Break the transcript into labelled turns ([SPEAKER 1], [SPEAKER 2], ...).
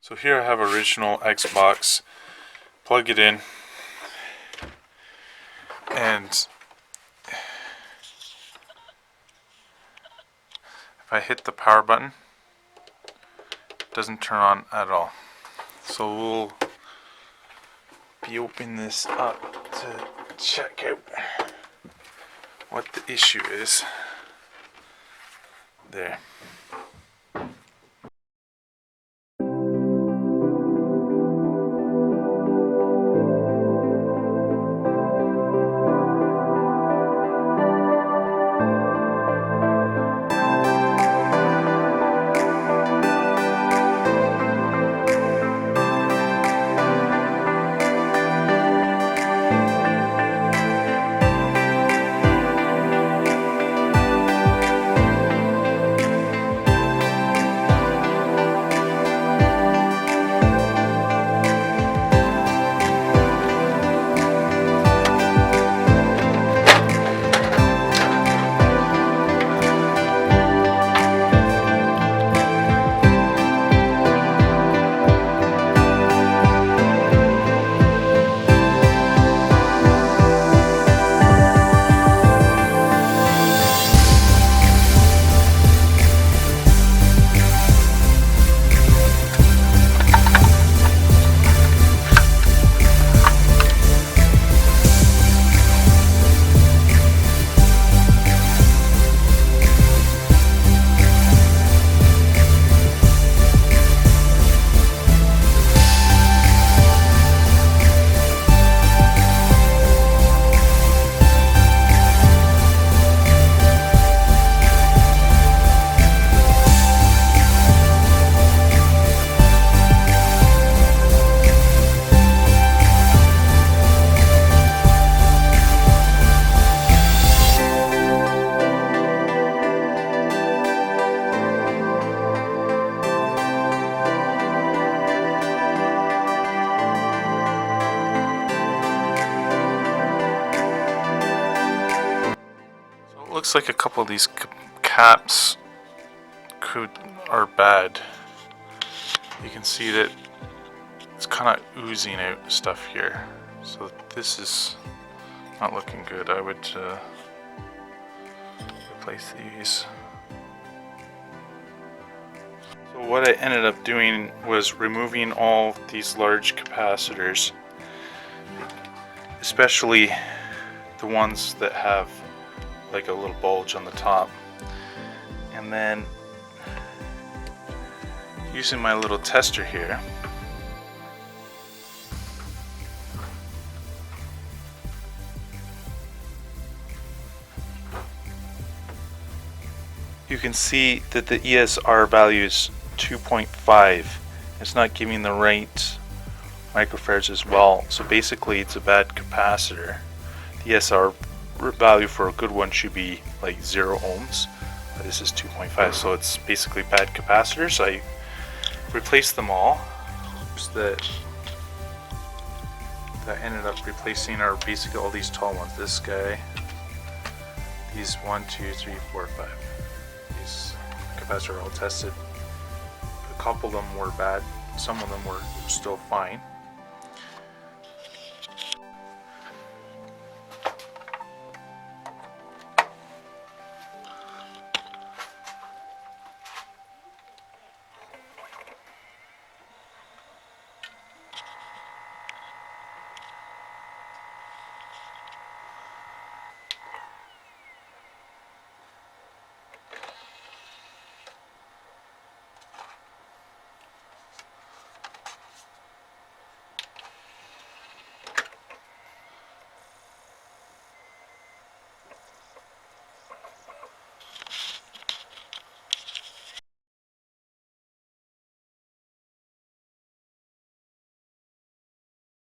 [SPEAKER 1] So here I have original Xbox. Plug it in, and if I hit the power button, it doesn't turn on at all. So we'll be opening this up to check out what the issue is. There. Looks like a couple of these caps are bad. You can see that it's kind of oozing out stuff here. So this is not looking good. I would replace these. So what I ended up doing was removing all these large capacitors, especially the ones that have like a little bulge on the top, and then using my little tester here, you can see that the ESR value is 2.5. It's not giving the right microfarads as well, so basically it's a bad capacitor. The ESR value for a good one should be like 0 ohms. This is 2.5, so it's basically bad capacitors. I replaced them all. That ended up replacing are basically all these tall ones. This guy, these 1, 2, 3, 4, 5. These capacitors are all tested. A couple of them were bad. Some of them were still fine.